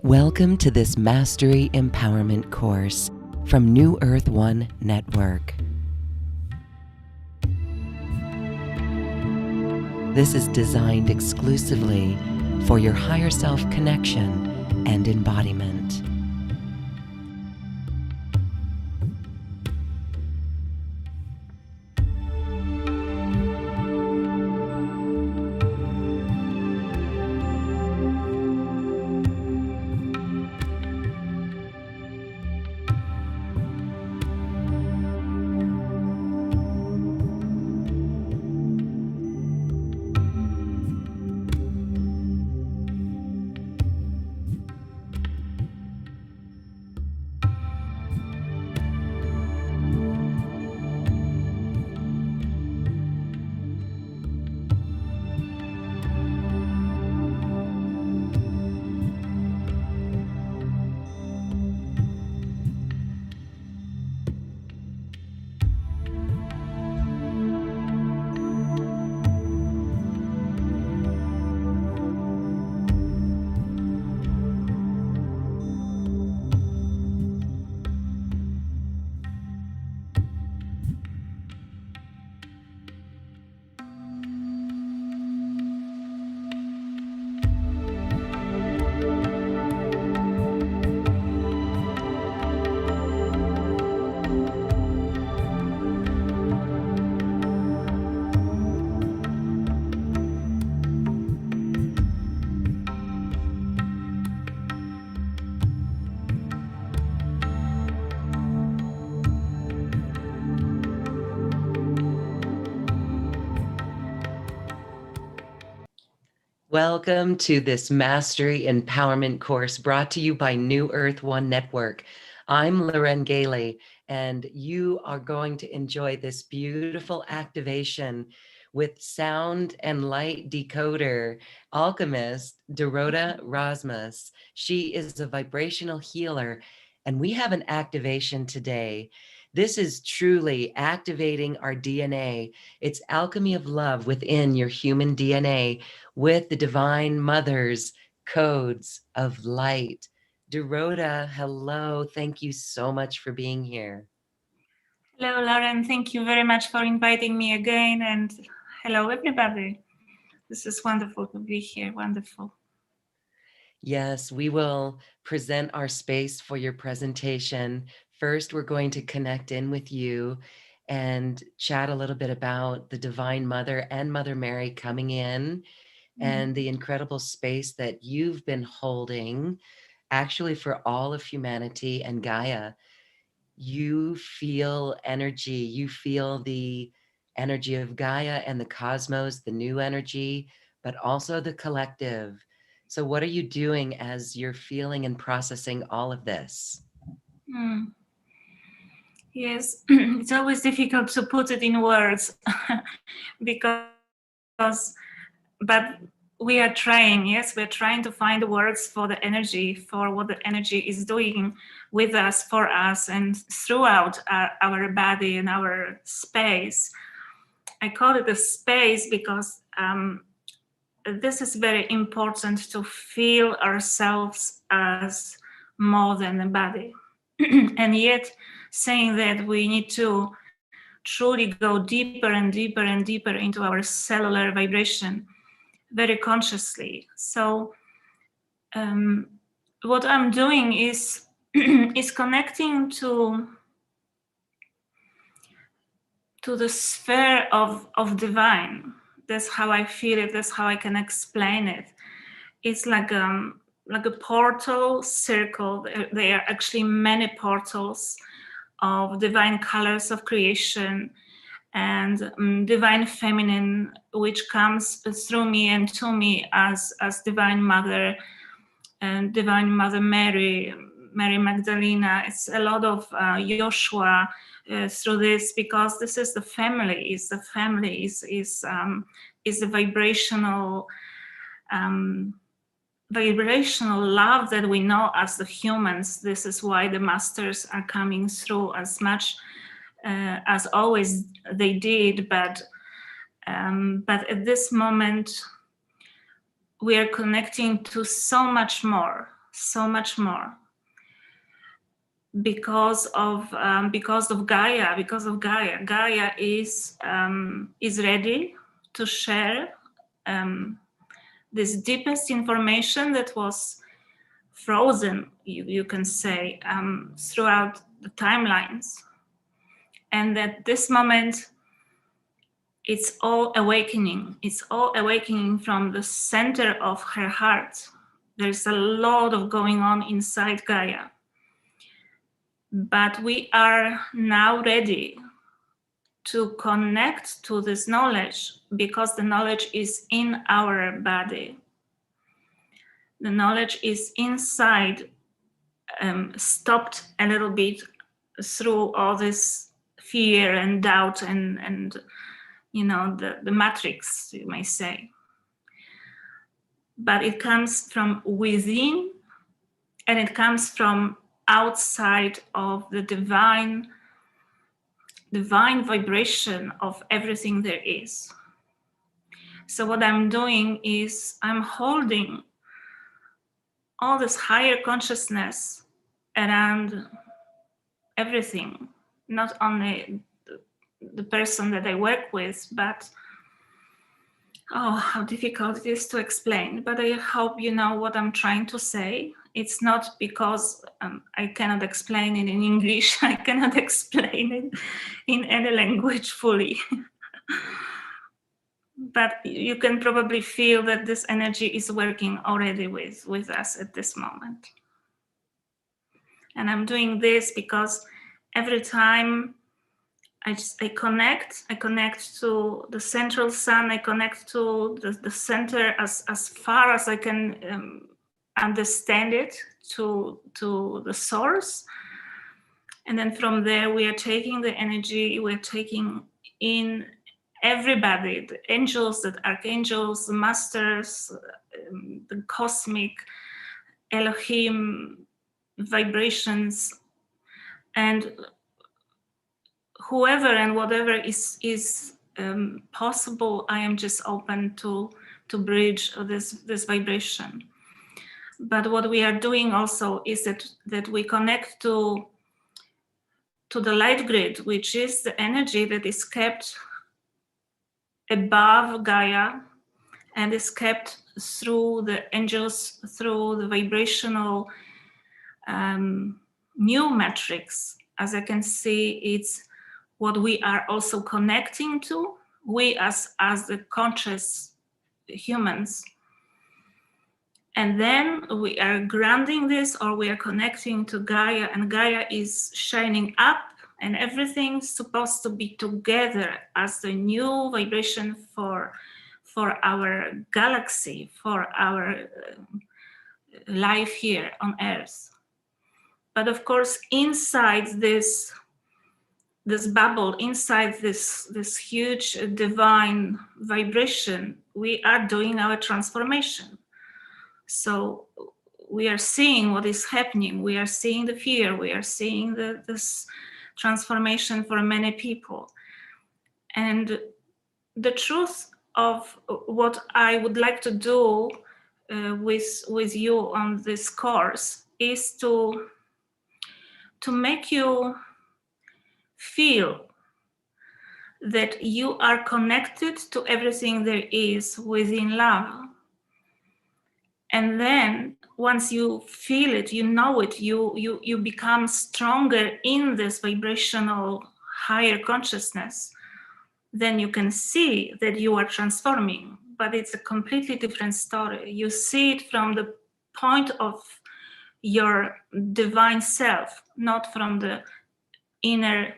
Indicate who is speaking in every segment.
Speaker 1: Welcome to this Mastery Empowerment course from New Earth One Network. This is designed exclusively for your higher self connection and embodiment. Welcome to this Mastery Empowerment course brought to you by New Earth One Network. I'm Loren Gailey, and you are going to enjoy this beautiful activation with sound and light decoder alchemist Dorota Razmus. She is a vibrational healer, and we have an activation today. This is truly activating our DNA. It's alchemy of love within your human DNA with the Divine Mother's codes of light. Dorota, hello. Thank you so much for being here.
Speaker 2: Hello, Lauren. Thank you very much for inviting me again. And hello, everybody. This is wonderful to be here. Wonderful.
Speaker 1: Yes, we will present our space for your presentation. First, we're going to connect in with you and chat a little bit about the Divine Mother and Mother Mary coming in and the incredible space that you've been holding actually for all of humanity and Gaia. You feel energy, you feel the energy of Gaia and the cosmos, the new energy, but also the collective. So what are you doing as you're feeling and processing all of this?
Speaker 2: Yes, it's always difficult to put it in words but we are trying, yes, we're trying to find words for the energy, for what the energy is doing with us, for us, and throughout our body and our space. I call it a space because this is very important to feel ourselves as more than a body. And yet, saying that we need to truly go deeper and deeper and deeper into our cellular vibration very consciously. So what I'm doing is is connecting to the sphere of divine. That's how I feel it. That's how I can explain it. It's like a portal circle. There are actually many portals of divine colors of creation and divine feminine, which comes through me and to me as Divine Mother and Divine Mother Mary, Mary Magdalena. It's a lot of Joshua through this, because this is the family. Is the family is the vibrational love that we know as the humans. This is why the masters are coming through as much as always they did, but at this moment we are connecting to so much more. so much more, because of Gaia. Gaia is ready to share this deepest information that was frozen, you can say, throughout the timelines, and at this moment it's all awakening. It's all awakening from the center of her heart. There's a lot of going on inside Gaia, but we are now ready to connect to this knowledge, because the knowledge is in our body. The knowledge is inside, stopped a little bit through all this fear and doubt and you know, the matrix, you may say. But it comes from within, and it comes from outside of the divine vibration of everything there is. So what I'm doing is I'm holding all this higher consciousness around everything, not only the person that I work with, but oh, how difficult it is to explain. But I hope you know what I'm trying to say. It's not because I cannot explain it in English. I cannot explain it in any language fully. But you can probably feel that this energy is working already with us at this moment. And I'm doing this because every time I connect to the central sun, I connect to the center as far as I can understand it, to the source. And then from there, we are taking the energy, we're taking in everybody, the angels, the archangels, the masters, the cosmic, Elohim vibrations, and whoever and whatever is possible. I am just open to bridge this vibration. But what we are doing also is that we connect to the light grid, which is the energy that is kept above Gaia and is kept through the angels, through the vibrational new matrix. As I can see, it's what we are also connecting to, we as the conscious humans. And then we are grounding this, or we are connecting to Gaia, and Gaia is shining up, and everything's supposed to be together as the new vibration for our galaxy, for our life here on Earth. But of course, inside this bubble, inside this huge divine vibration, we are doing our transformation. So we are seeing what is happening. We are seeing the fear. We are seeing this transformation for many people. And the truth of what I would like to do with you on this course is to make you feel that you are connected to everything there is within love. And then once you feel it, you know it, you become stronger in this vibrational higher consciousness, then you can see that you are transforming. But it's a completely different story. You see it from the point of your divine self, not from the inner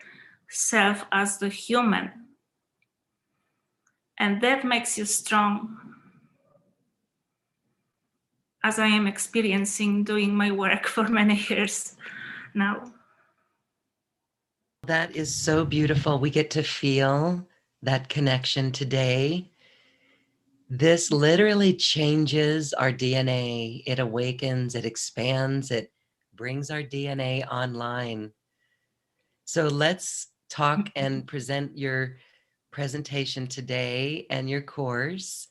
Speaker 2: self as the human. And that makes you strong, as I am experiencing doing my work for many years now.
Speaker 1: That is so beautiful. We get to feel that connection today. This literally changes our DNA. It awakens, it expands, it brings our DNA online. So let's talk and present your presentation today and your course,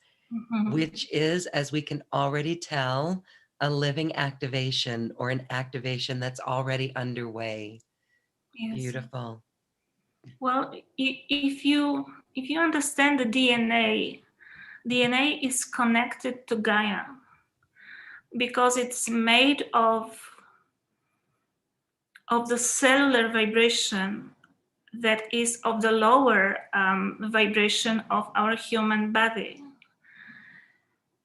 Speaker 1: which is, as we can already tell, a living activation or an activation that's already underway.
Speaker 2: Yes.
Speaker 1: Beautiful.
Speaker 2: Well, if you understand the DNA is connected to Gaia because it's made of the cellular vibration that is of the lower vibration of our human body.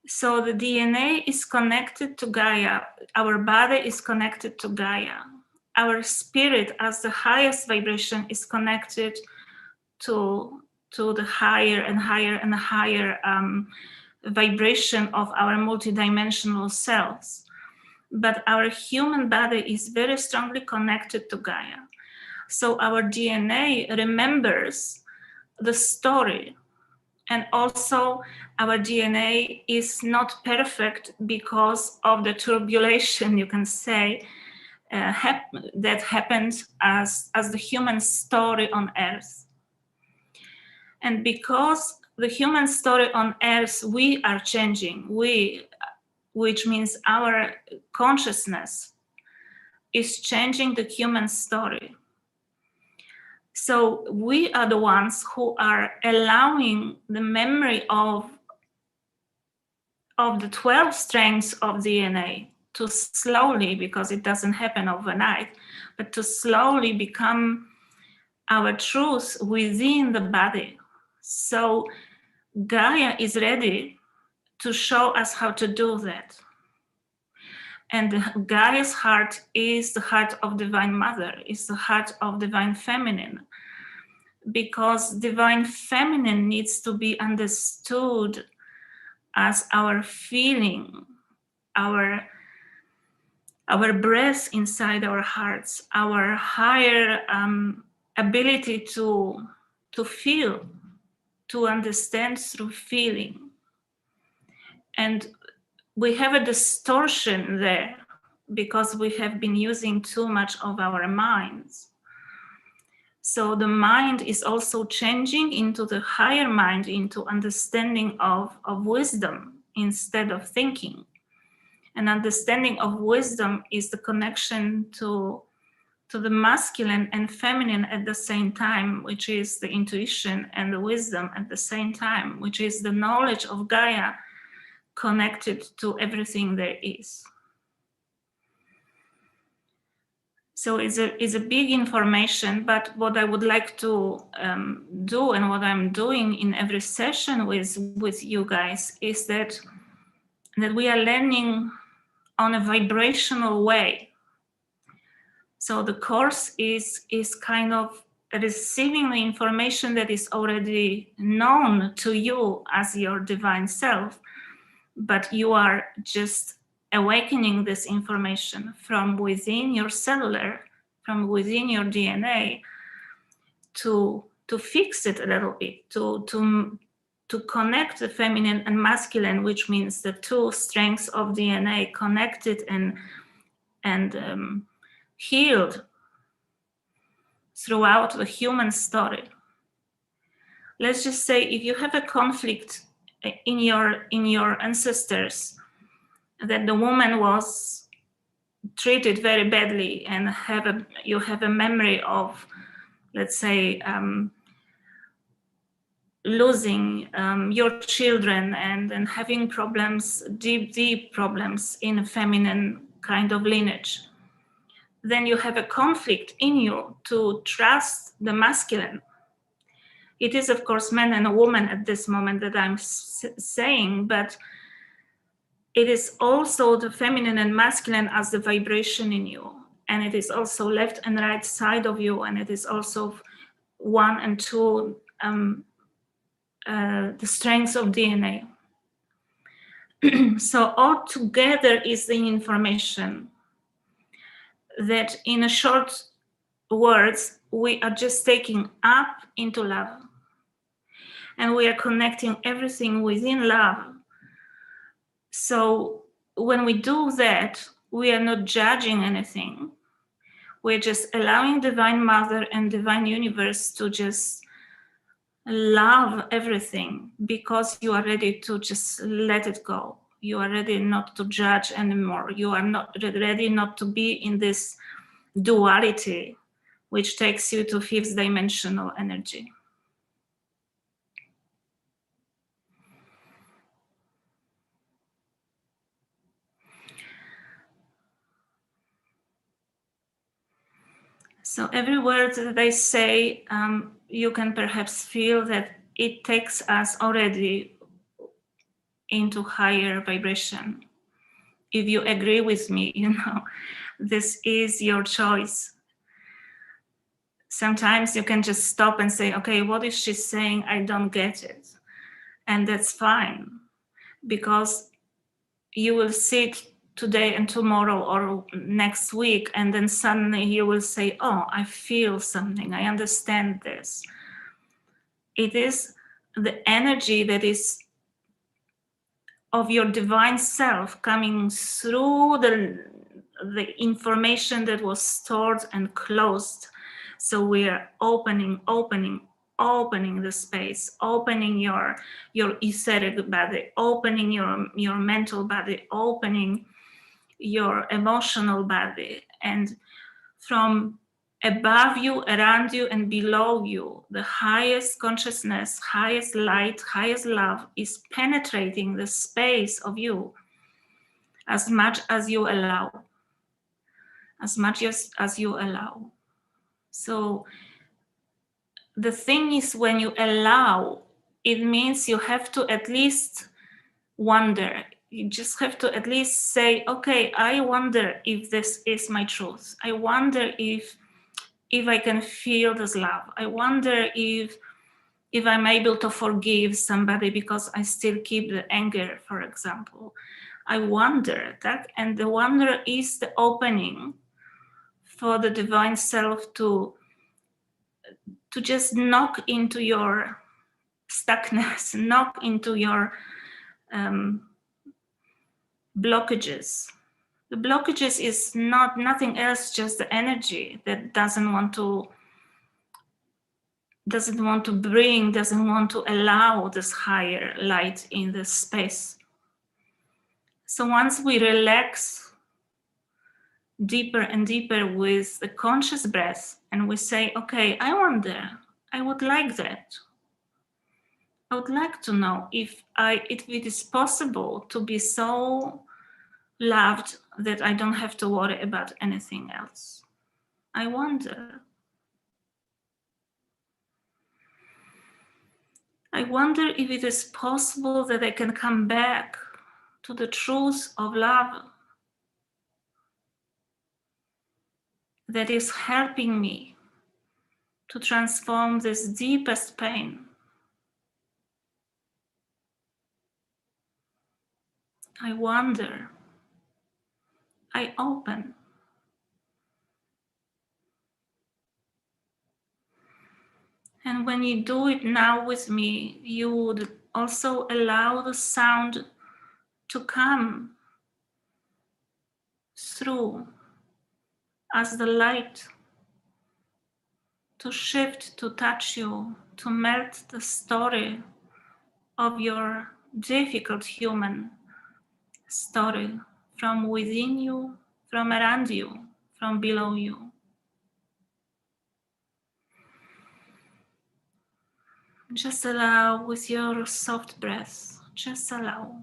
Speaker 2: So the DNA is connected to Gaia. Our body is connected to Gaia. Our spirit, as the highest vibration, is connected to the higher and higher and higher vibration of our multidimensional selves. But our human body is very strongly connected to Gaia. So our DNA remembers the story. And also our DNA is not perfect because of the turbulation, you can say, that happened as the human story on Earth. And because the human story on Earth, we are changing, which means our consciousness is changing the human story. So we are the ones who are allowing the memory of the 12 strengths of DNA to slowly, because it doesn't happen overnight, but to slowly become our truth within the body. So Gaia is ready to show us how to do that. And Gaia's heart is the heart of Divine Mother, is the heart of Divine Feminine, because Divine Feminine needs to be understood as our feeling, our breath inside our hearts, our higher ability to feel, to understand through feeling. And we have a distortion there because we have been using too much of our minds. So the mind is also changing into the higher mind, into understanding of wisdom instead of thinking. And understanding of wisdom is the connection to the masculine and feminine at the same time, which is the intuition and the wisdom at the same time, which is the knowledge of Gaia connected to everything there is. So it's a big information, but what I would like to do, and what I'm doing in every session with you guys, is that we are learning on a vibrational way. So the course is kind of receiving the information that is already known to you as your divine self, but you are just awakening this information from within your cellular, from within your DNA, to fix it a little bit, to connect the feminine and masculine, which means the two strengths of DNA connected and healed throughout the human story. Let's just say if you have a conflict in your ancestors, that the woman was treated very badly, and you have a memory of, let's say, losing your children and having problems, deep problems in a feminine kind of lineage, then you have a conflict in you to trust the masculine. It is, of course, man and a woman at this moment that I'm saying, but it is also the feminine and masculine as the vibration in you. And it is also left and right side of you. And it is also 1 and 2, the strengths of DNA. So all together is the information that, in a short words, we are just taking up into love. And we are connecting everything within love. So when we do that, we are not judging anything. We're just allowing Divine Mother and Divine Universe to just love everything, because you are ready to just let it go. You are ready not to judge anymore. You are not ready not to be in this duality, which takes you to fifth dimensional energy. So every word that I say, you can perhaps feel that it takes us already into higher vibration. If you agree with me, this is your choice. Sometimes you can just stop and say, okay, what is she saying? I don't get it. And that's fine, because you will see it today and tomorrow or next week, and then suddenly you will say, oh, I feel something, I understand this. It is the energy that is of your divine self coming through the information that was stored and closed. So we are opening the space, opening your etheric body, opening your mental body, opening your emotional body, and from above you, around you, and below you, the highest consciousness, highest light, highest love is penetrating the space of you as much as you allow. As much as you allow. So the thing is, when you allow, it means you have to at least wonder. You just have to at least say, okay, I wonder if this is my truth. I wonder if I can feel this love. I wonder if I'm able to forgive somebody because I still keep the anger, for example. I wonder that, and the wonder is the opening for the divine self to just knock into your stuckness, knock into your blockages. The blockages is nothing else, just the energy that doesn't want to bring, doesn't want to allow this higher light in this space. So once we relax deeper and deeper with the conscious breath, and we say, okay, I wonder, I would like that. I would like to know if it is possible to be so loved that I don't have to worry about anything else. I wonder. I wonder if it is possible that I can come back to the truth of love that is helping me to transform this deepest pain. I wonder. I open. And when you do it now with me, you would also allow the sound to come through as the light, to shift, to touch you, to melt the story of your difficult human story from within you, from around you, from below you. Just allow with your soft breath, just allow.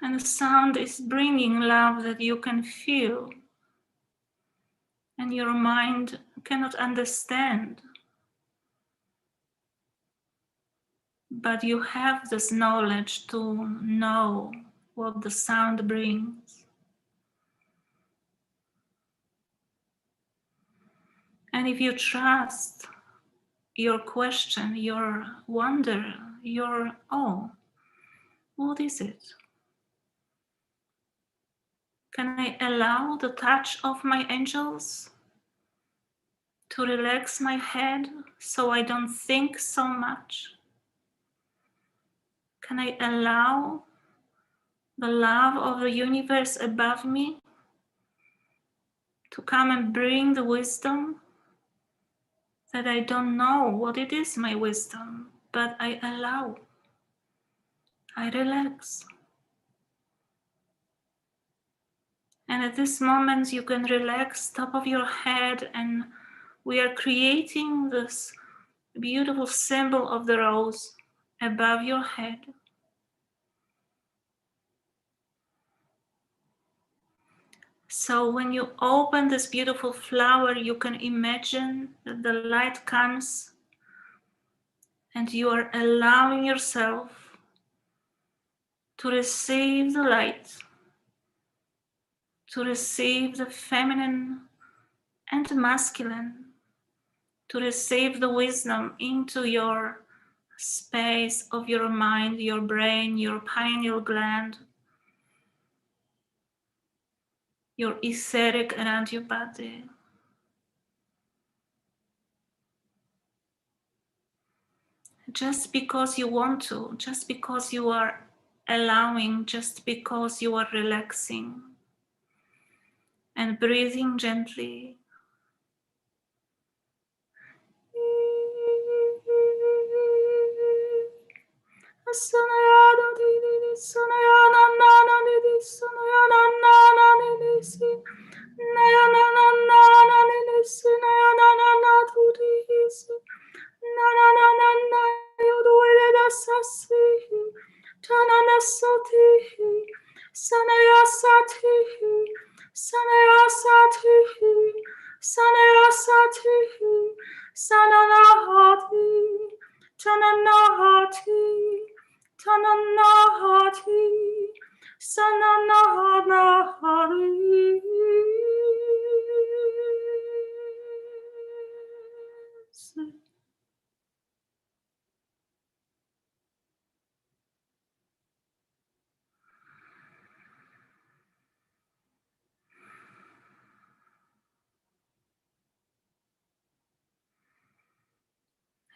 Speaker 2: And the sound is bringing love that you can feel and your mind cannot understand. But you have this knowledge to know what the sound brings. And if you trust your question, your wonder, your oh, what is it? Can I allow the touch of my angels to relax my head so I don't think so much? Can I allow the love of the universe above me to come and bring the wisdom that I don't know what it is, my wisdom, but I allow, I relax. And at this moment you can relax top of your head, and we are creating this beautiful symbol of the rose above your head. So when you open this beautiful flower, you can imagine that the light comes and you are allowing yourself to receive the light, to receive the feminine and masculine, to receive the wisdom into your space of your mind, your brain, your pineal gland, your etheric around your body. Just because you want to, just because you are allowing, just because you are relaxing and breathing gently.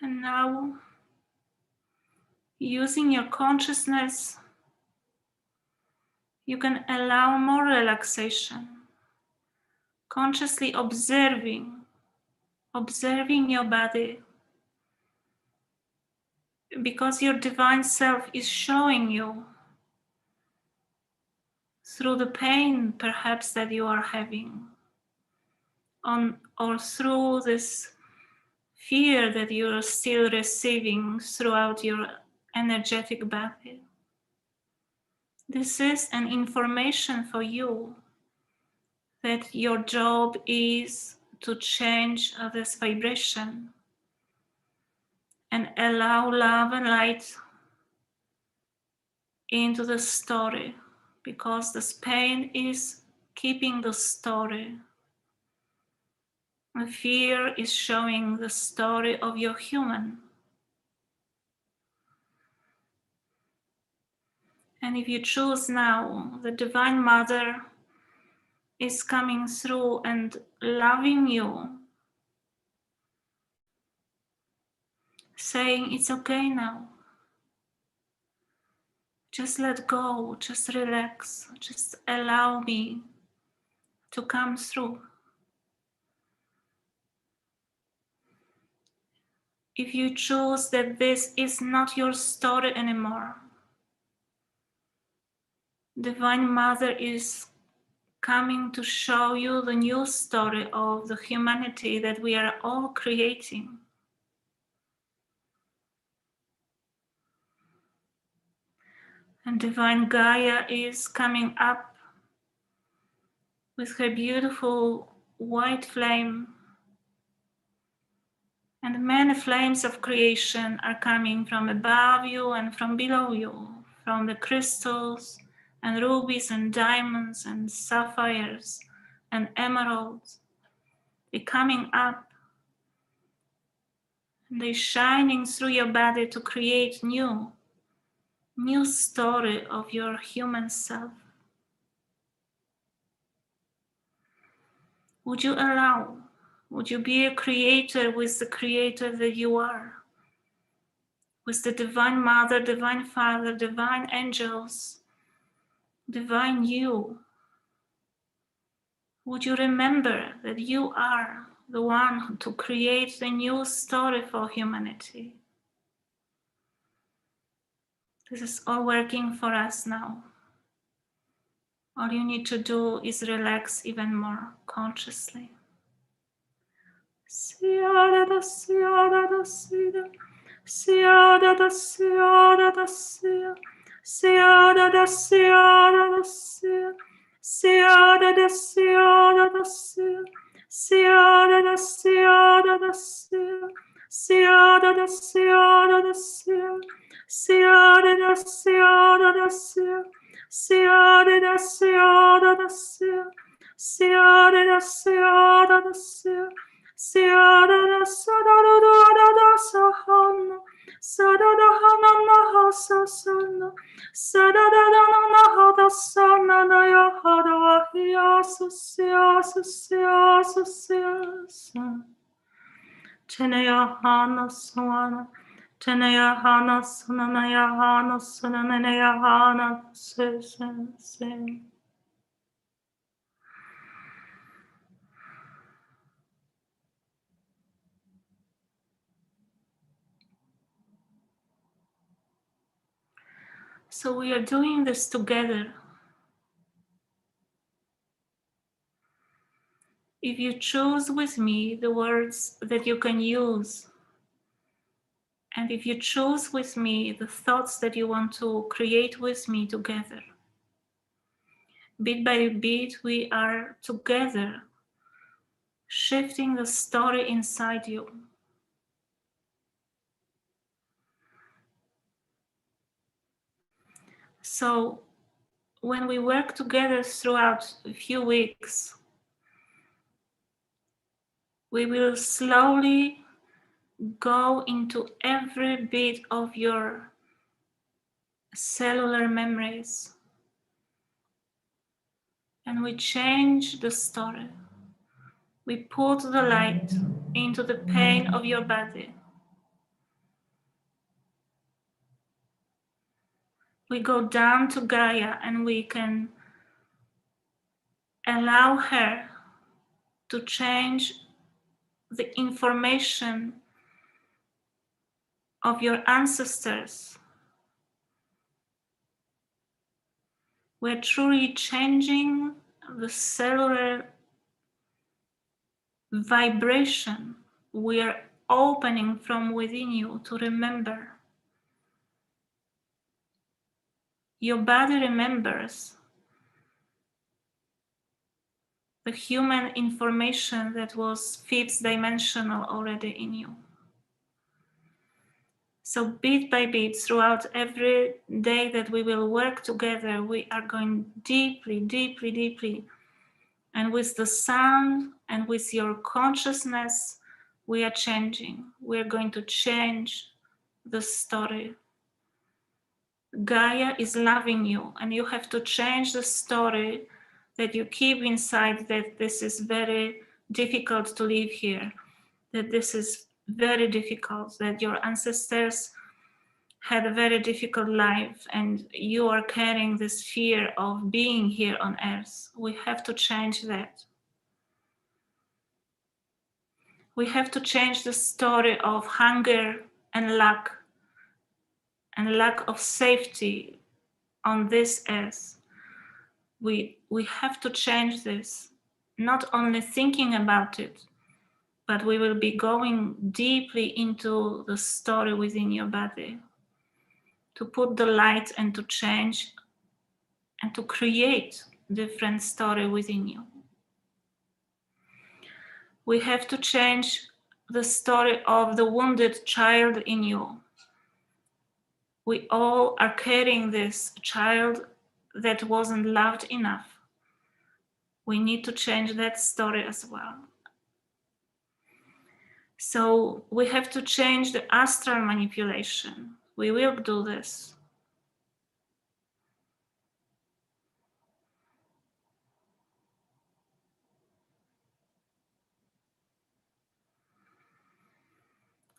Speaker 2: And now, using your consciousness, you can allow more relaxation, consciously observing your body, because your divine self is showing you through the pain perhaps that you are having, or through this fear that you are still receiving throughout your energetic body. This is an information for you that your job is to change this vibration and allow love and light into the story, because this pain is keeping the story. The fear is showing the story of your human. And if you choose now, the Divine Mother is coming through and loving you, saying, it's okay now. Just let go, just relax, just allow me to come through. If you choose that this is not your story anymore, Divine Mother is coming to show you the new story of the humanity that we are all creating. And divine Gaia is coming up with her beautiful white flame. And many flames of creation are coming from above you and from below you, from the crystals and rubies and diamonds and sapphires and emeralds. They're coming up and they're shining through your body to create new story of your human self. Would you allow? Would you be a creator with the creator that you are? With the divine mother, divine father, divine angels, divine you? Would you remember that you are the one to create the new story for humanity? This is all working for us now. All you need to do is relax even more consciously. Siada da siada da sida, siada da siada da sia, siada da siada da sia, siada da siada da sia, siada da siada da sia, siada da siada da sia, siada da siada da sia, siada da siada da sia, siada da siada da sia. Siada sada da sahana, sada da hana naha sasana, sada da na da sana na ya hada ahia susia susia susia. Tenaya hana swana, tenaya hana sanana ya hana sanana ya hana se. So we are doing this together. If you choose with me the words that you can use, and if you choose with me the thoughts that you want to create with me together, bit by bit, we are together shifting the story inside you. So when we work together throughout a few weeks, we will slowly go into every bit of your cellular memories, and we change the story. We put the light into the pain of your body. We go down to Gaia and we can allow her to change the information of your ancestors. We're truly changing the cellular vibration. We are opening from within you to remember. Your body remembers the human information that was fifth dimensional already in you. So bit by bit, throughout every day that we will work together, we are going deeply, deeply, deeply. And with the sound and with your consciousness, we are changing. We are going to change the story. Gaia is loving you, and you have to change the story that you keep inside, that this is very difficult to live here, that this is very difficult, that your ancestors had a very difficult life and you are carrying this fear of being here on earth. We have to change that. We have to change the story of hunger and lack of safety on this earth. We have to change this, not only thinking about it, but we will be going deeply into the story within your body to put the light and to change and to create different story within you. We have to change the story of the wounded child in you. We all are carrying this child that wasn't loved enough. We need to change that story as well. So we have to change the astral manipulation. We will do this.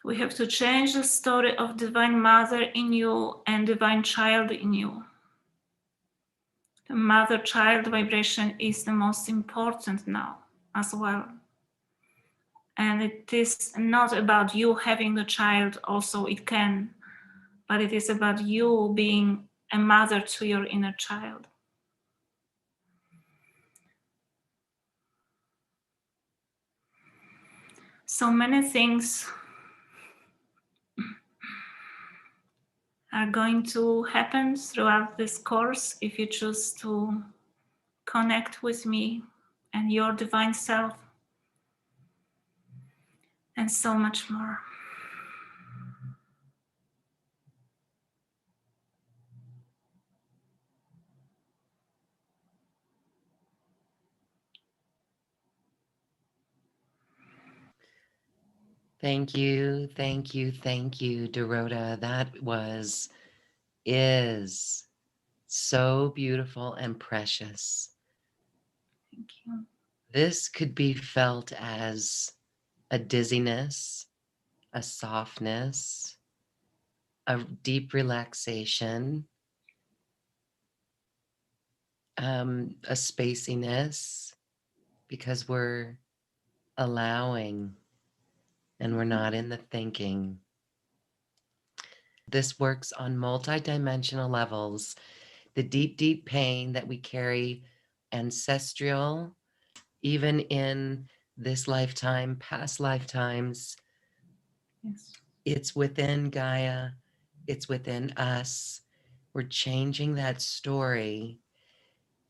Speaker 2: We have to change the story of Divine Mother in you and Divine Child in you. The mother-child vibration is the most important now as well. And it is not about you having the child, also it can, but it is about you being a mother to your inner child. So many things are going to happen throughout this course if you choose to connect with me and your divine self, and so much more.
Speaker 1: Thank you, Dorota. That is so beautiful and precious.
Speaker 2: Thank you.
Speaker 1: This could be felt as a dizziness, a softness, a deep relaxation, a spaciness, because we're allowing and we're not in the thinking. This works on multidimensional levels. The deep, deep pain that we carry, ancestral, even in this lifetime, past lifetimes.
Speaker 2: Yes.
Speaker 1: It's within Gaia. It's within us. We're changing that story.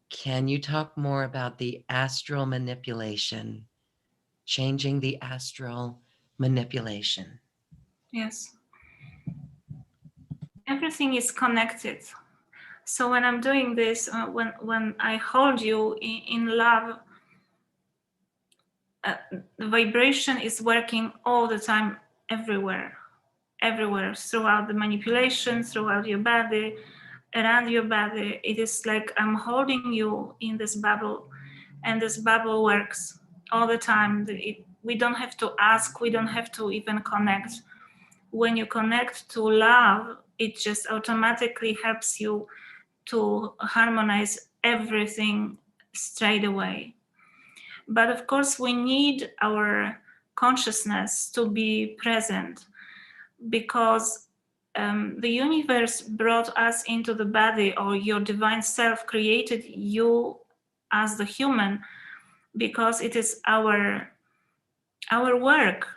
Speaker 1: Can you talk more about the astral manipulation? Changing the astral manipulation.
Speaker 2: Yes. Everything is connected. So when I'm doing this, when I hold you in love, the vibration is working all the time, everywhere, throughout the manipulation, throughout your body, around your body. It is like I'm holding you in this bubble, and this bubble works all the time. We don't have to ask, we don't have to even connect. When you connect to love, it just automatically helps you to harmonize everything straight away. But of course, we need our consciousness to be present, because the universe brought us into the body, or your divine self created you as the human, because it is our work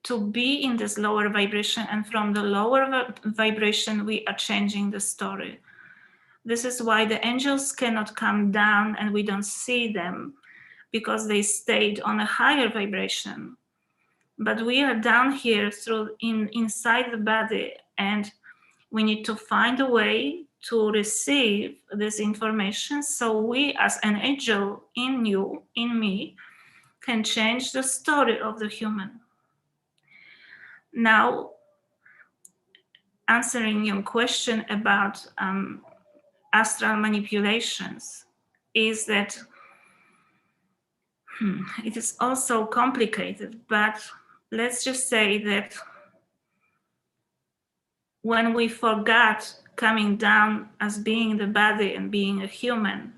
Speaker 2: to be in this lower vibration, and from the lower vibration we are changing the story. This is why the angels cannot come down and we don't see them, because they stayed on a higher vibration. But we are down here inside the body, and we need to find a way to receive this information, so we as an angel in you, in me, can change the story of the human. Now, answering your question about astral manipulations, is that it is also complicated, but let's just say that when we forgot coming down as being the body and being a human,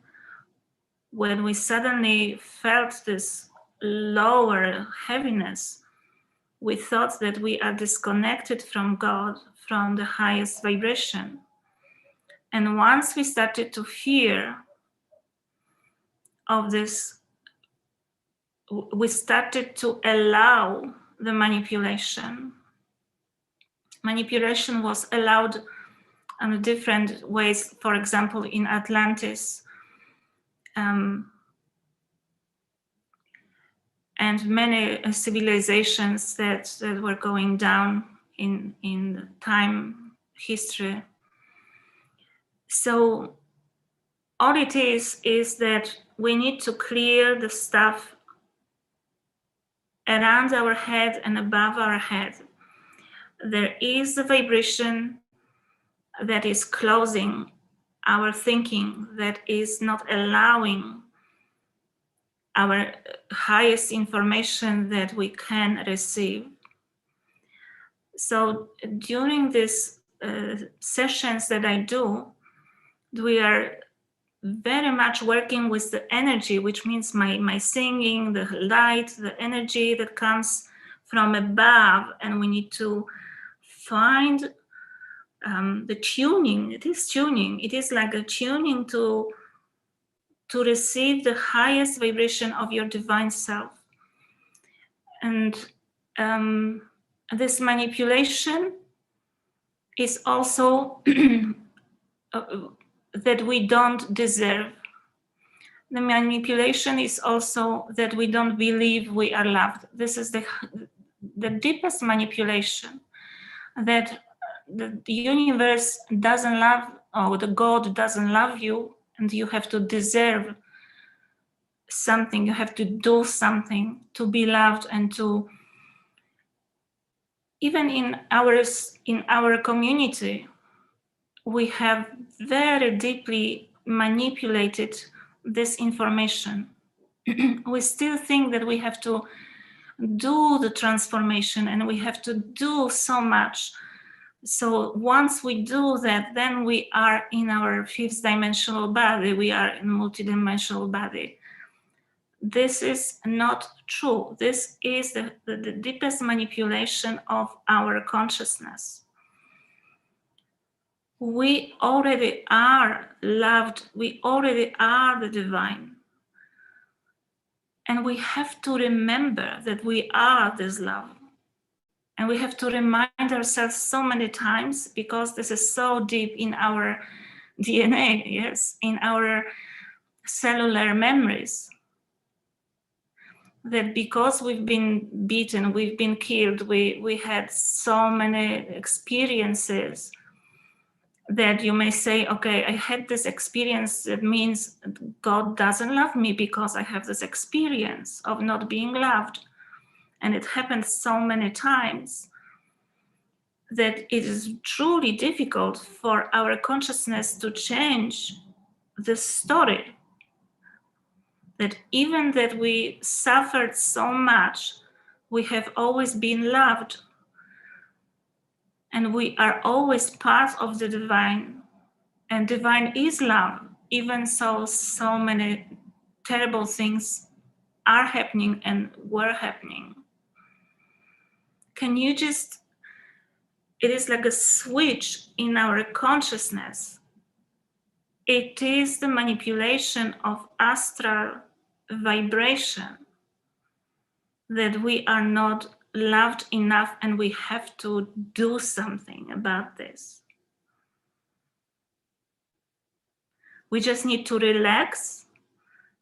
Speaker 2: when we suddenly felt this lower heaviness, we thought that we are disconnected from God, from the highest vibration. And once we started to fear of this, we started to allow the manipulation. Manipulation was allowed different ways. For example, in Atlantis, and many civilizations that were going down in time history. So all it is that we need to clear the stuff around our head and above our head. There is a vibration that is closing our thinking, that is not allowing our highest information that we can receive. So during these sessions that I do, we are very much working with the energy, which means my singing, the light, the energy that comes from above, and we need to find the tuning. It is tuning. It is like a tuning to receive the highest vibration of your divine self. And this manipulation is also that we don't deserve. The manipulation is also that we don't believe we are loved. This is the deepest manipulation, that the universe doesn't love, or the God doesn't love you, and you have to deserve something, you have to do something to be loved, and to, even in our community, we have very deeply manipulated this information. We still think that we have to do the transformation and we have to do so much. So once we do that, then we are in our fifth dimensional body, we are in multidimensional body. This is not true. This is the deepest manipulation of our consciousness. We already are loved. We already are the divine. And we have to remember that we are this love. And we have to remind ourselves so many times, because this is so deep in our DNA, yes, in our cellular memories, that because we've been beaten, we've been killed, we had so many experiences, that you may say, okay, I had this experience, that means God doesn't love me because I have this experience of not being loved. And it happened so many times that it is truly difficult for our consciousness to change the story. That even that we suffered so much, we have always been loved. And we are always part of the divine. And divine is love. Even so many terrible things are happening and were happening. Can you just, it is like a switch in our consciousness. It is the manipulation of astral vibration, that we are not loved enough and we have to do something about this. We just need to relax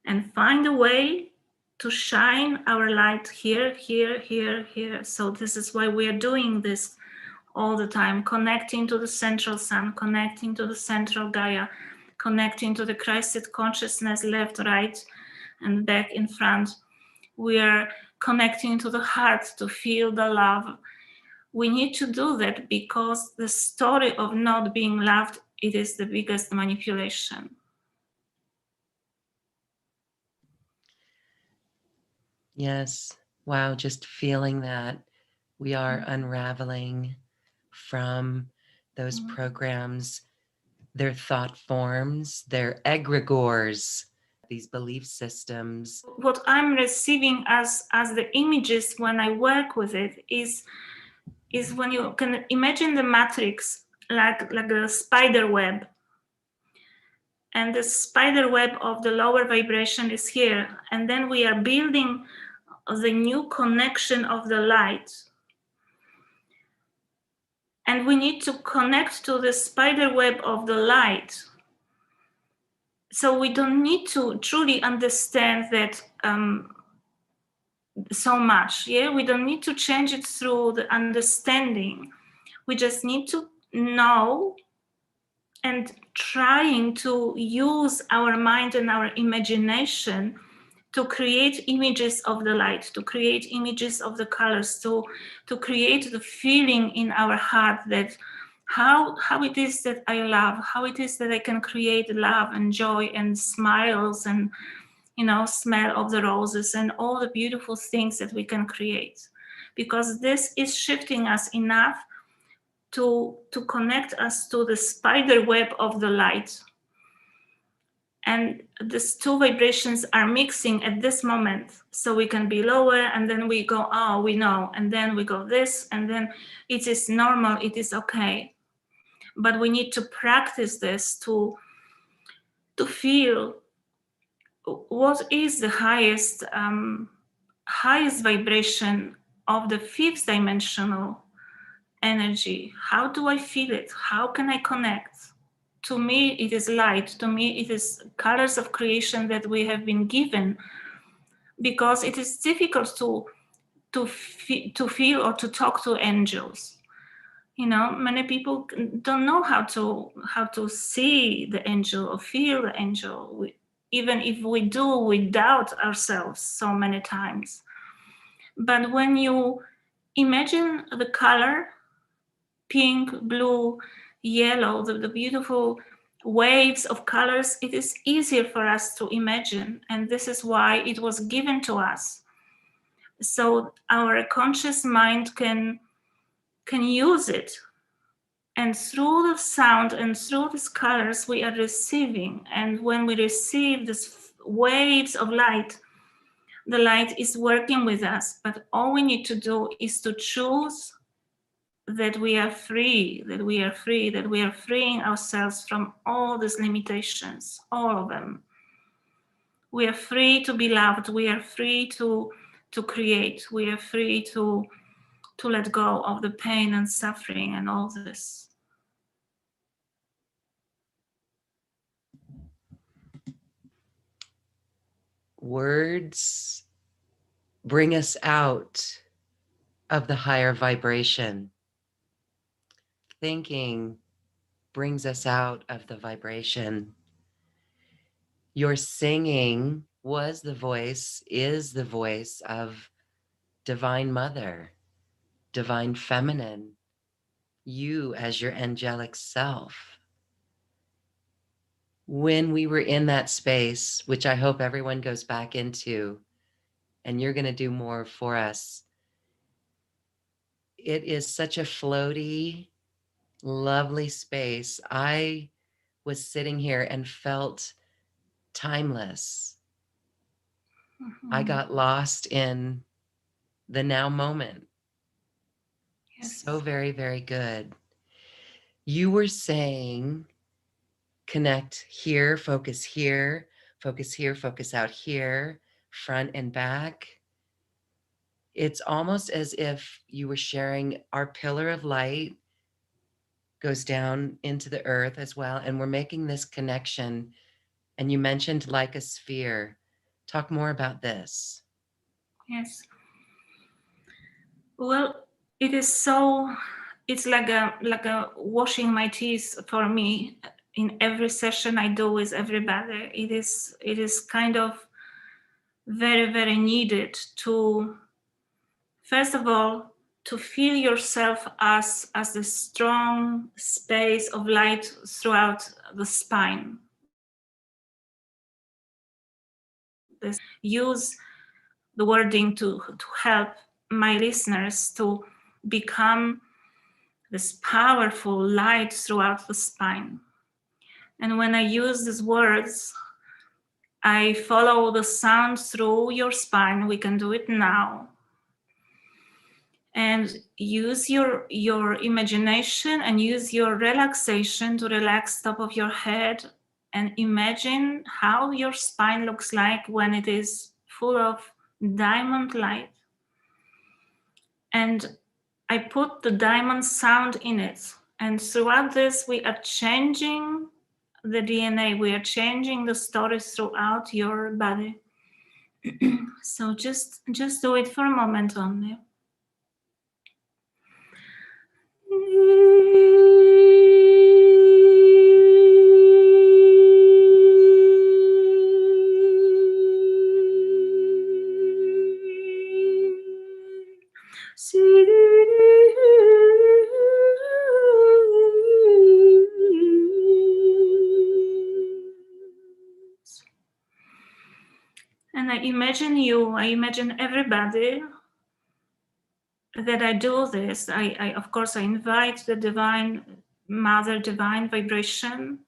Speaker 2: and find a way to shine our light here, here, here, here. So this is why we are doing this all the time, connecting to the central sun, connecting to the central Gaia, connecting to the Christed consciousness, left, right, and back in front. We are connecting to the heart to feel the love. We need to do that because the story of not being loved, it is the biggest manipulation.
Speaker 1: Yes. Wow. Just feeling that we are unraveling from those programs, their thought forms, their egregores, these belief systems.
Speaker 2: What I'm receiving as the images when I work with it is when you can imagine the matrix like a spider web. And the spider web of the lower vibration is here. And then we are building the new connection of the light. And we need to connect to the spider web of the light. So we don't need to truly understand that so much. Yeah, we don't need to change it through the understanding. We just need to know and trying to use our mind and our imagination to create images of the light, to create images of the colors, to create the feeling in our heart that how it is that I love, how it is that I can create love and joy and smiles and, you know, smell of the roses and all the beautiful things that we can create. Because this is shifting us enough to connect us to the spider web of the light. And these two vibrations are mixing at this moment. So we can be lower and then we go, oh, we know. And then we go this, and then it is normal, it is okay. But we need to practice this to feel what is the highest vibration of the fifth dimensional energy. How do I feel it? How can I connect? To me, it is light. To me, it is colors of creation that we have been given, because it is difficult to feel or to talk to angels. You know, many people don't know how to see the angel or feel the angel. Even if we do, we doubt ourselves so many times. But when you imagine the color, pink, blue, yellow, the beautiful waves of colors, it is easier for us to imagine. And this is why it was given to us. So our conscious mind can use it. And through the sound and through these colors, we are receiving. And when we receive these waves of light, the light is working with us. But all we need to do is to choose that we are free, that we are free, that we are freeing ourselves from all these limitations, all of them. We are free to be loved. We are free to create. We are free to let go of the pain and suffering and all this.
Speaker 1: Words bring us out of the higher vibration. Thinking brings us out of the vibration. Your singing was the voice, is the voice of Divine Mother, Divine Feminine, you as your angelic self. When we were in that space, which I hope everyone goes back into, and you're going to do more for us, it is such a floaty, lovely space. I was sitting here and felt timeless.
Speaker 2: Mm-hmm.
Speaker 1: I got lost in the now moment.
Speaker 2: Yes.
Speaker 1: So very, very good. You were saying connect here, focus here, focus here, focus out here, front and back. It's almost as if you were sharing our pillar of light goes down into the earth as well. And we're making this connection. And you mentioned like a sphere. Talk more about this.
Speaker 2: Yes. Well, it is so, it's like a washing my teeth for me in every session I do with everybody. It is kind of very, very needed to, first of all, to feel yourself as the strong space of light throughout the spine. Use the wording to help my listeners to become this powerful light throughout the spine. And when I use these words, I follow the sound through your spine. We can do it now. And use your imagination and use your relaxation to relax top of your head and imagine how your spine looks like when it is full of diamond light. And I put the diamond sound in it. And throughout this, we are changing the DNA. We are changing the stories throughout your body. So just do it for a moment only. And I imagine everybody that I do this. I of course, I invite the divine mother, divine vibration,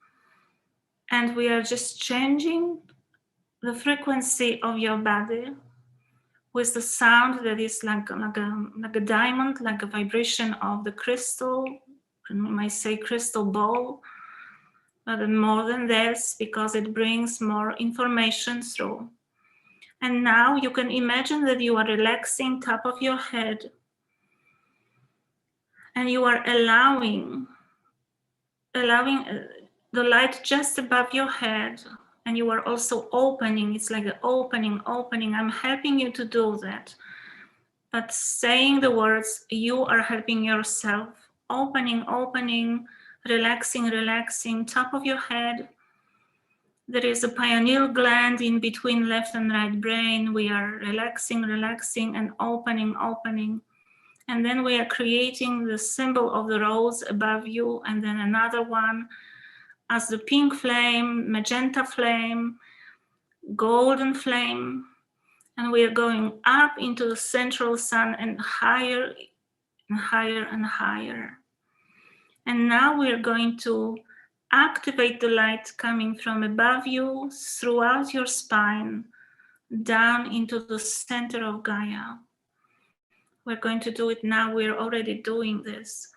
Speaker 2: and we are just changing the frequency of your body with the sound that is like a diamond, like a vibration of the crystal. You might say crystal ball, but more than this, because it brings more information through. And now you can imagine that you are relaxing top of your head, and you are allowing the light just above your head, and you are also opening. It's like an opening. I'm helping you to do that. But saying the words, you are helping yourself. Opening, relaxing, top of your head. There is a pineal gland in between left and right brain. We are relaxing, and opening. And then we are creating the symbol of the rose above you, and then another one as the pink flame, magenta flame, golden flame. And we are going up into the central sun and higher and higher and higher. And now we are going to activate the light coming from above you, throughout your spine, down into the center of Gaia. We're going to do it now. We're already doing this.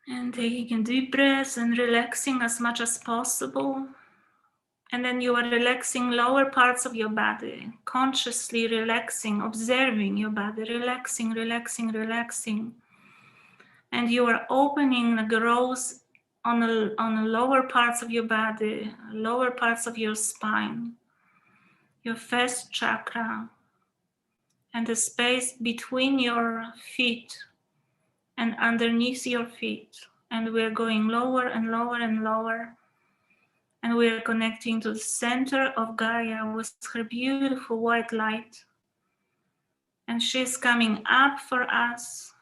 Speaker 2: And taking deep breaths and relaxing as much as possible. And then you are relaxing lower parts of your body, consciously relaxing, observing your body, relaxing. And you are opening the rose on the lower parts of your body, lower parts of your spine, your first chakra, and the space between your feet and underneath your feet. And we're going lower and lower. And we are connecting to the center of Gaia with her beautiful white light. And she's coming up for us.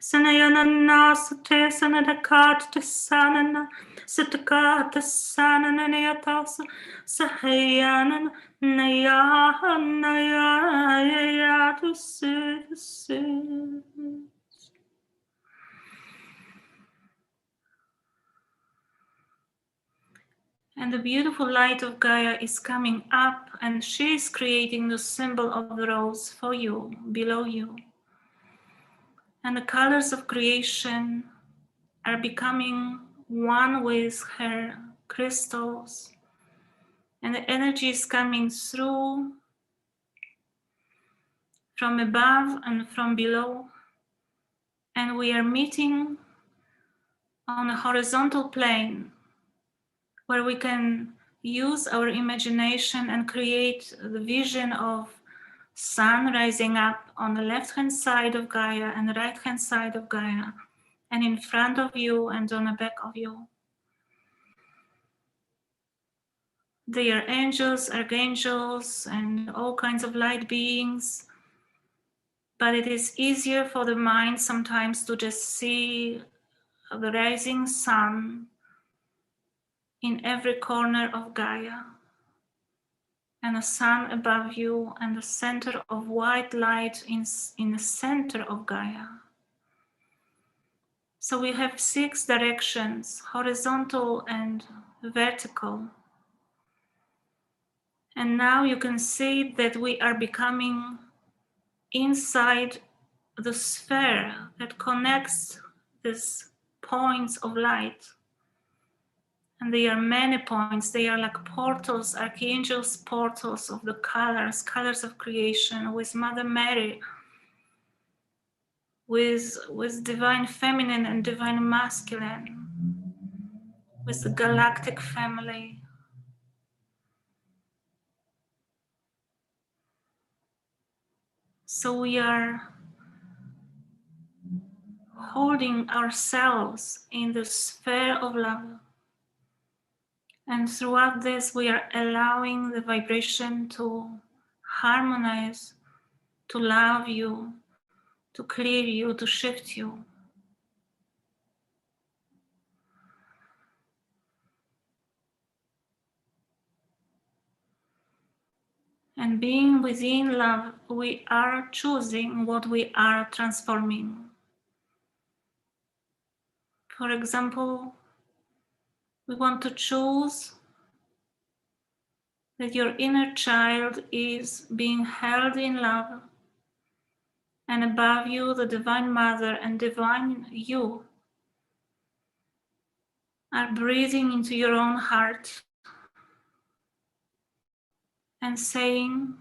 Speaker 2: Sanayana sate sanadakat sanana satakat sananayatasa sahayanan nayatu sid. And the beautiful light of Gaia is coming up, and she is creating the symbol of the rose for you, below you. And the colors of creation are becoming one with her crystals. And the energy is coming through from above and from below. And we are meeting on a horizontal plane where we can use our imagination and create the vision of sun rising up on the left-hand side of Gaia and the right-hand side of Gaia, and in front of you and on the back of you. They are angels, archangels, and all kinds of light beings But it is easier for the mind sometimes to just see the rising sun in every corner of Gaia, and the sun above you, and the center of white light in the center of Gaia. So we have 6 directions, horizontal and vertical. And now you can see that we are becoming inside the sphere that connects these points of light. And they are many points. They are like portals, archangels' portals of the colors of creation, with Mother Mary, with divine feminine and divine masculine, with the galactic family. So we are holding ourselves in the sphere of love. And throughout this, we are allowing the vibration to harmonize, to love you, to clear you, to shift you. And being within love, we are choosing what we are transforming. For example, we want to choose that your inner child is being held in love, and above you, the Divine Mother and Divine You are breathing into your own heart and saying,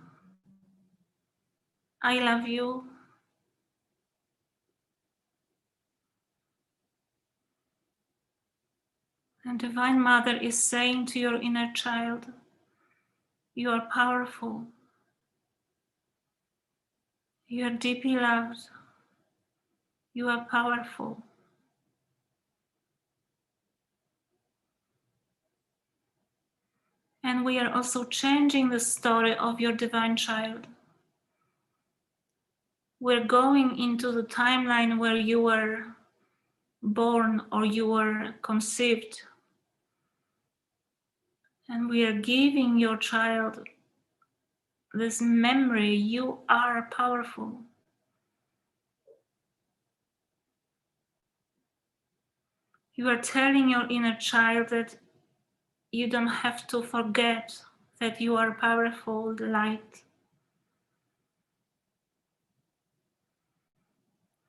Speaker 2: I love you. And Divine Mother is saying to your inner child, you are powerful. You are deeply loved. You are powerful. And we are also changing the story of your divine child. We're going into the timeline where you were born or you were conceived. And we are giving your child this memory, you are powerful. You are telling your inner child that you don't have to forget that you are powerful light.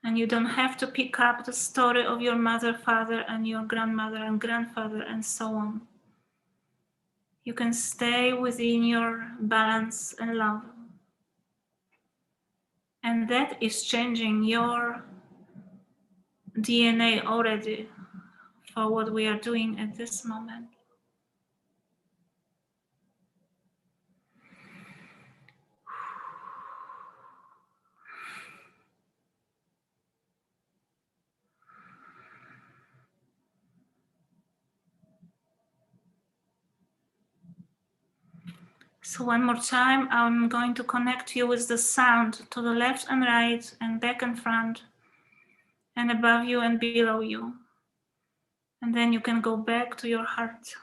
Speaker 2: And you don't have to pick up the story of your mother, father, and your grandmother and grandfather, and so on. You can stay within your balance and love. And that is changing your DNA already for what we are doing at this moment. So one more time, I'm going to connect you with the sound to the left and right and back and front and above you and below you. And then you can go back to your heart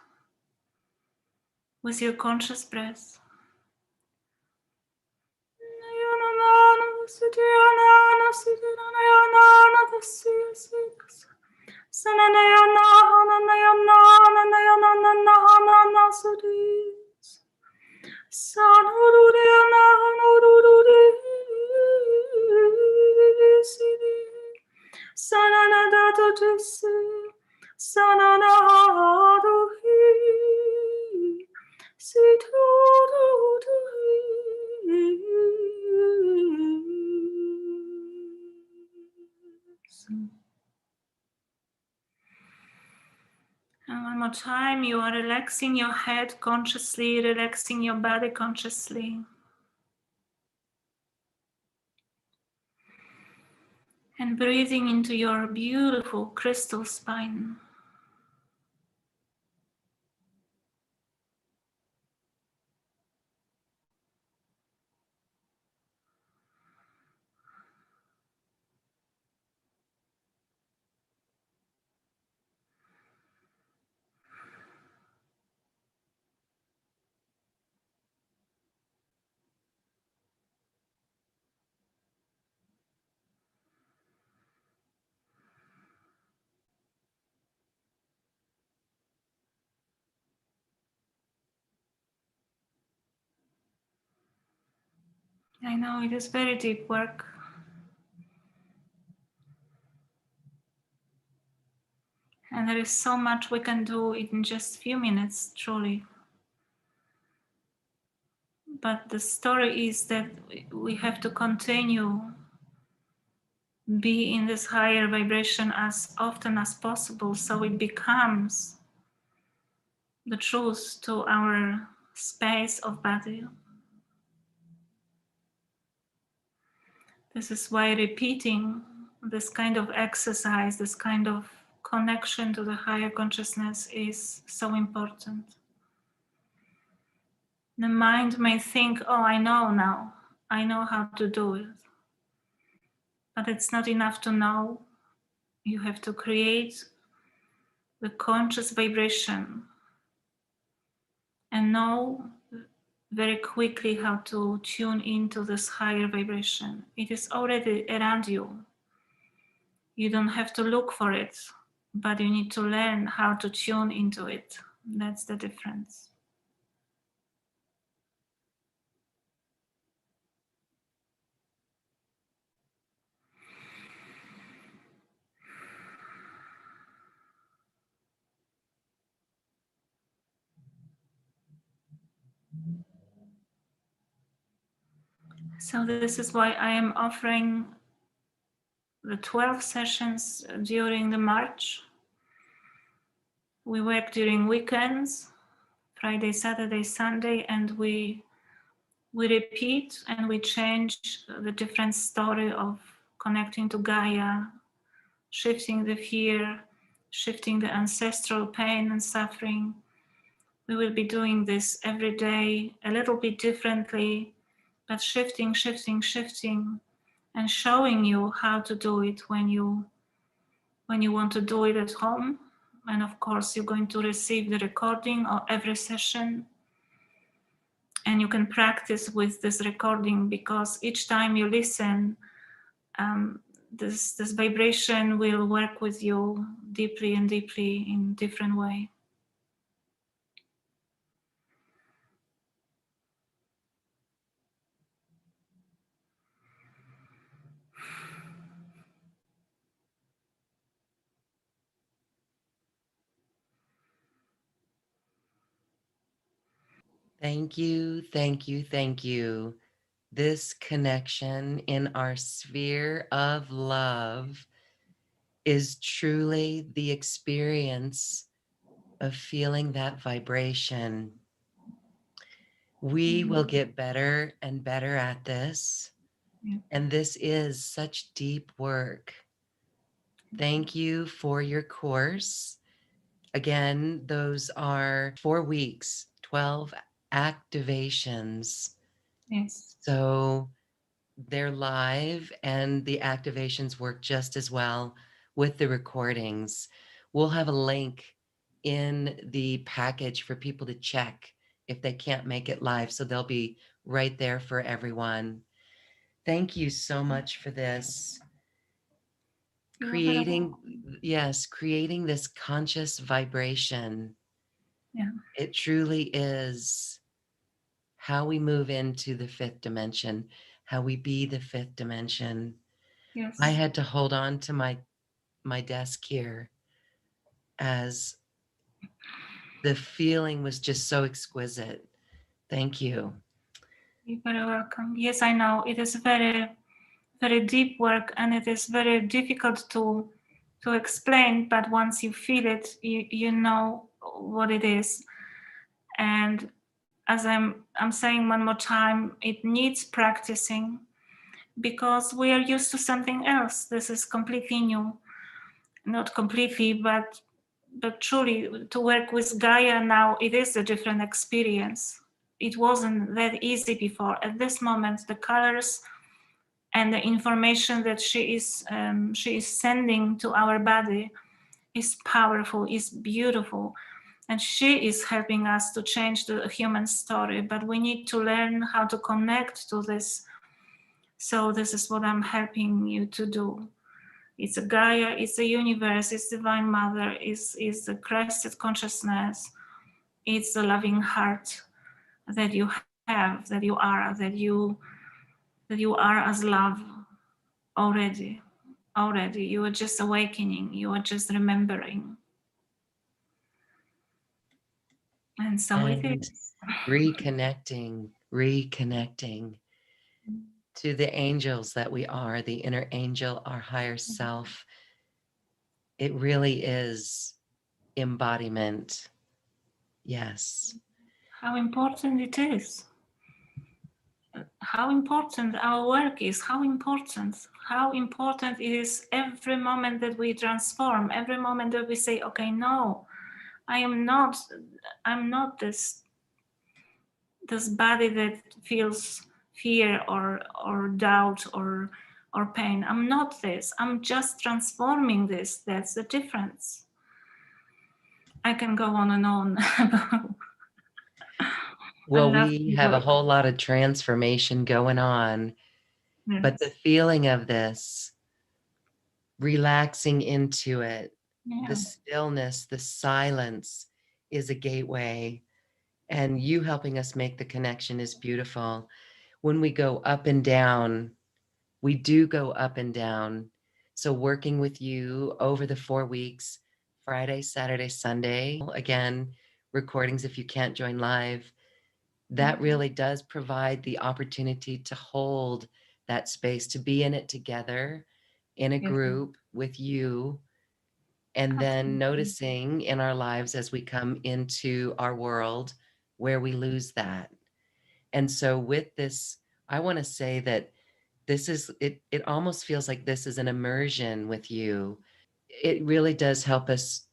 Speaker 2: with your conscious breath. And one more time, you are relaxing your head consciously, relaxing your body consciously. And breathing into your beautiful crystal spine. I know it is very deep work. And there is so much we can do in just a few minutes, truly. But the story is that we have to continue be in this higher vibration as often as possible, so it becomes the truth to our space of body. This is why repeating this kind of exercise, this kind of connection to the higher consciousness is so important. The mind may think, oh, I know now, I know how to do it. But it's not enough to know. You have to create the conscious vibration and know very quickly how to tune into this higher vibration. It is already around you. You don't have to look for it, but you need to learn how to tune into it. That's the difference. So this is why I am offering the 12 sessions during the March. We work during weekends, Friday, Saturday, Sunday, and we repeat and we change the different story of connecting to Gaia, shifting the fear, shifting the ancestral pain and suffering. We will be doing this every day, a little bit differently, but shifting, and showing you how to do it when you want to do it at home. And of course, you're going to receive the recording of every session. And you can practice with this recording, because each time you listen, this vibration will work with you deeply and deeply in different way.
Speaker 1: Thank you, thank you, thank you. This connection in our sphere of love is truly the experience of feeling that vibration. We will get better and better at this.
Speaker 2: Yeah.
Speaker 1: And this is such deep work. Thank you for your course. Again, those are 4 weeks, 12 activations.
Speaker 2: Yes.
Speaker 1: So they're live, and the activations work just as well with the recordings. We'll have a link in the package for people to check if they can't make it live. So they'll be right there for everyone. Thank you so much for this. Creating this conscious vibration.
Speaker 2: Yeah.
Speaker 1: It truly is how we move into the fifth dimension, how we be the fifth dimension.
Speaker 2: Yes.
Speaker 1: I had to hold on to my desk here as the feeling was just so exquisite. Thank you.
Speaker 2: You're very welcome. Yes, I know it is very, very deep work, and it is very difficult to explain. But once you feel it, you know what it is. And as I'm saying one more time, it needs practicing, because we are used to something else. This is completely new. Not completely, but truly, to work with Gaia now, it is a different experience. It wasn't that easy before. At this moment, the colors and the information that she is sending to our body is powerful, is beautiful, and she is helping us to change the human story. But we need to learn how to connect to this. So this is what I'm helping you to do. It's a Gaia, it's a universe, it's Divine Mother, it's the Christed consciousness, it's the loving heart that you have, that you are, that you that you are as love already. Already, you are just awakening, you are just remembering. And so it
Speaker 1: And
Speaker 2: is.
Speaker 1: reconnecting to the angels that we are, the inner angel, our higher self. It really is embodiment. Yes.
Speaker 2: How important it is. How important our work is, how important it is every moment that we transform, every moment that we say, okay, no, I'm not this body that feels fear or doubt or pain. I'm not this. I'm just transforming this. That's the difference. I can go on and on. I
Speaker 1: Well,
Speaker 2: love
Speaker 1: we
Speaker 2: the
Speaker 1: have a
Speaker 2: work.
Speaker 1: whole lot of transformation going on, but the
Speaker 2: Yes.
Speaker 1: feeling of this, relaxing into it, the
Speaker 2: Yeah.
Speaker 1: stillness, the silence is a gateway. And you helping us make the connection is beautiful. When we go up and down, we do go up and down. So, working with you over the 4 weeks, Friday, Saturday, Sunday, again, recordings if you can't join live, that really does provide the opportunity to hold that space, to be in it together in a
Speaker 2: Yes.
Speaker 1: group with you, and then
Speaker 2: Absolutely.
Speaker 1: noticing in our lives as we come into our world where we lose that. And so with this, I want to say that this is it almost feels like this is an immersion with you. It really does help us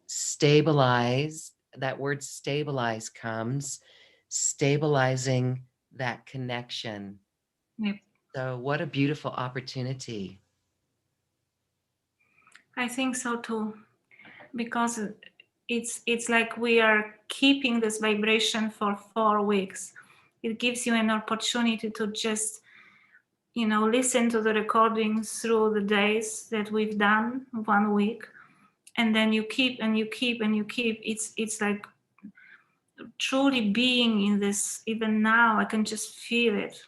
Speaker 1: stabilize. That word stabilize comes, stabilizing that connection.
Speaker 2: Yep.
Speaker 1: So what a beautiful opportunity.
Speaker 2: I think so too, because it's like we are keeping this vibration for 4 weeks. It gives you an opportunity to just, listen to the recordings through the days that we've done 1 week, and then you keep and you keep and you keep. It's like truly being in this. Even now, I can just feel it.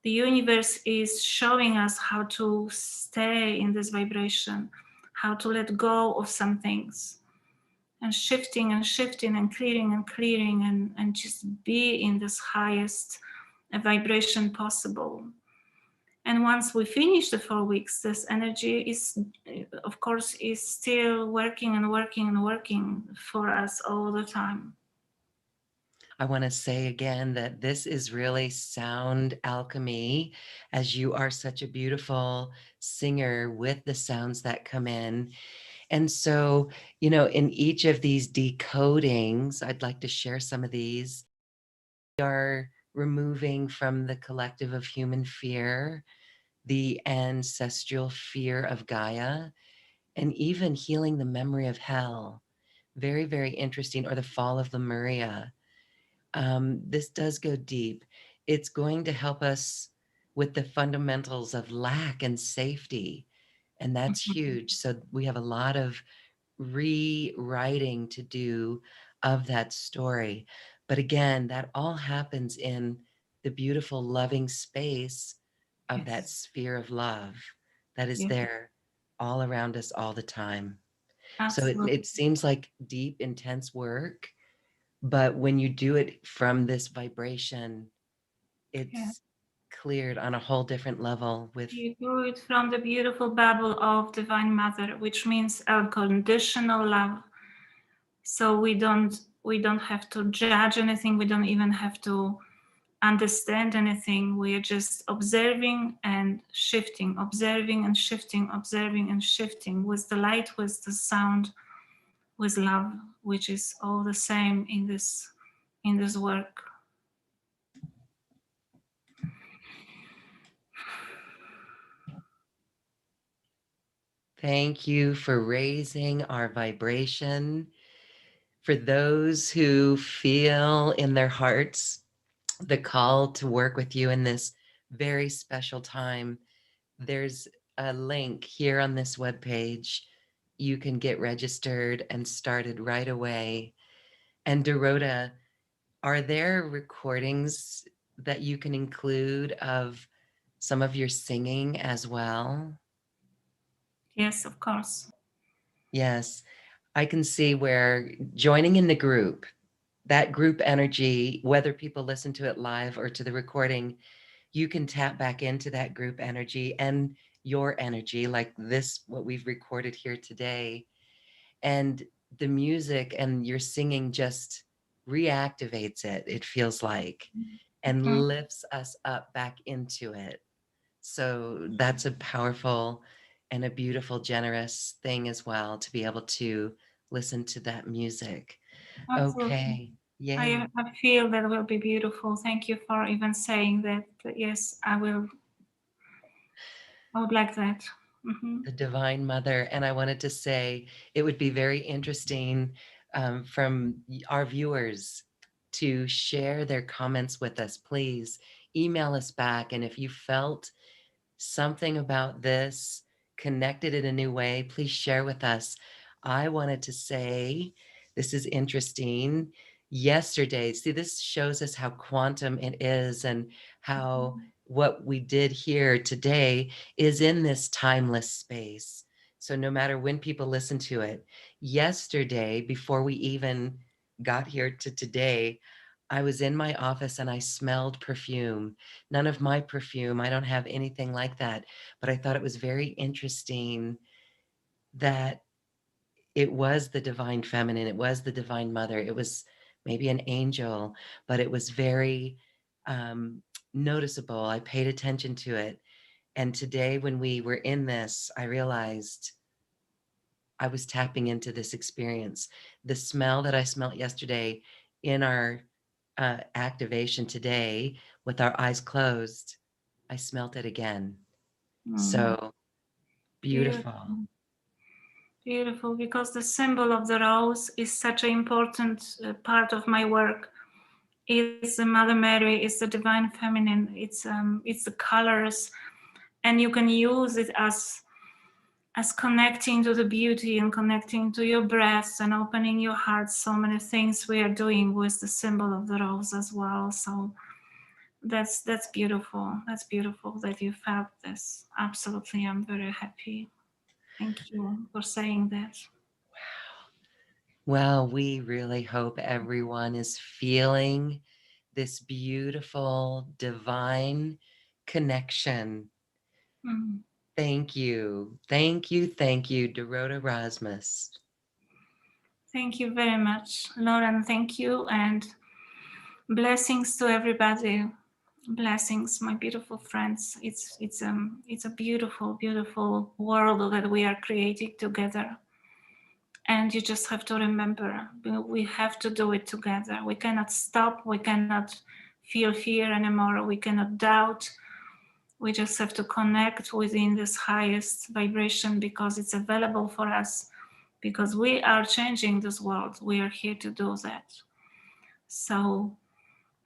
Speaker 2: The universe is showing us how to stay in this vibration, how to let go of some things, and shifting and shifting and clearing and just be in this highest vibration possible. And once we finish the 4 weeks, this energy is, of course, is still working and working and working for us all the time.
Speaker 1: I want to say again that this is really sound alchemy, as you are such a beautiful singer with the sounds that come in. And so, in each of these decodings, I'd like to share some of these. We are removing from the collective of human fear the ancestral fear of Gaia, and even healing the memory of hell. Very, very interesting. Or the fall of Lemuria. This does go deep. It's going to help us with the fundamentals of lack and safety. And that's huge. So we have a lot of rewriting to do of that story. But again, that all happens in the beautiful, loving space of that
Speaker 2: Yes,
Speaker 1: sphere of love that is
Speaker 2: yes,
Speaker 1: there all around us all the time. So it
Speaker 2: absolutely.
Speaker 1: seems like deep, intense work, but when you do it from this vibration,
Speaker 2: Yeah.
Speaker 1: it's cleared on a whole different level with
Speaker 2: You do it from the beautiful bubble of Divine Mother, which means unconditional love. So we don't have to judge anything. We don't even have to understand anything. We are just observing and shifting, observing and shifting, observing and shifting with the light, with the sound, with love, which is all the same in this work.
Speaker 1: thank you for raising our vibration. For those who feel in their hearts the call to work with you in this very special time, there's a link here on this webpage. You can get registered and started right away. And Dorota, are there recordings that you can include of some of your singing as well.
Speaker 2: Yes, of course.
Speaker 1: Yes, I can see where joining in the group, that group energy, whether people listen to it live or to the recording, you can tap back into that group energy and your energy, like this, what we've recorded here today. And the music and your singing just reactivates it, it feels like, and
Speaker 2: Mhm.
Speaker 1: lifts us up back into it. So that's a powerful and a beautiful, generous thing as well to be able to listen to that music.
Speaker 2: Absolutely.
Speaker 1: Okay. Yay.
Speaker 2: I feel that will be beautiful. Thank you for even saying that. Yes, I will. I would like that. Hmm.
Speaker 1: The Divine Mother. And I wanted to say it would be very interesting from our viewers to share their comments with us. Please email us back. And if you felt something about this connected in a new way, please share with us. I wanted to say, this is interesting. Yesterday, see, this shows us how quantum it is and how what we did here today is in this timeless space. So no matter when people listen to it, yesterday, before we even got here to today, I was in my office and I smelled perfume. None of my perfume, I don't have anything like that. But I thought it was very interesting that it was the divine feminine, it was the divine mother, it was maybe an angel, but it was very um, noticeable. I paid attention to it. And today, when we were in this, I realized I was tapping into this experience. The smell that I smelt yesterday in our activation today with our eyes closed, I smelt it again.
Speaker 2: Mm.
Speaker 1: So beautiful.
Speaker 2: Beautiful. Beautiful, because the symbol of the rose is such an important part of my work. It's the Mother Mary, it's the divine feminine, it's the colors, and you can use it as connecting to the beauty and connecting to your breath and opening your heart. So many things we are doing with the symbol of the rose as well. So that's beautiful. That's beautiful that you felt this. Absolutely, I'm very happy. Thank you for saying that.
Speaker 1: Well, we really hope everyone is feeling this beautiful divine connection.
Speaker 2: Mm.
Speaker 1: Thank you. Thank you. Thank you, Dorota Razmus.
Speaker 2: Thank you very much, Lauren. Thank you, and blessings to everybody. Blessings, my beautiful friends. It's a beautiful, beautiful world that we are creating together. And you just have to remember, we have to do it together. We cannot stop. We cannot feel fear anymore. We cannot doubt. We just have to connect within this highest vibration because it's available for us. Because we are changing this world. We are here to do that. So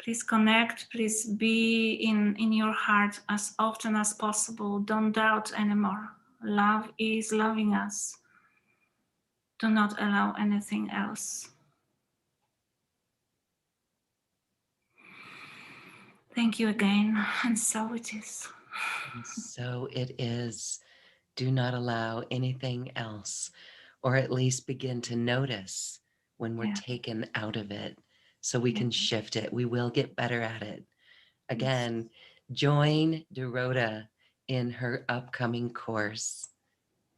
Speaker 2: please connect. Please be in your heart as often as possible. Don't doubt anymore. Love is loving us. Do not allow anything else. Thank you again. And so it is.
Speaker 1: And so it is. Do not allow anything else, or at least begin to notice when we're
Speaker 2: Yeah.
Speaker 1: taken out of it so we
Speaker 2: Yeah.
Speaker 1: can shift it. We will get better at it.
Speaker 2: Yes.
Speaker 1: Again, join Dorota in her upcoming course.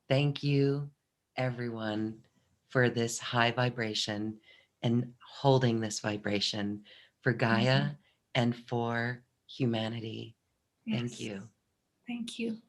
Speaker 1: Thank you, everyone, for this high vibration and holding this vibration for
Speaker 2: Mhm.
Speaker 1: Gaia and for humanity. Thank
Speaker 2: Yes.
Speaker 1: you.
Speaker 2: Thank you.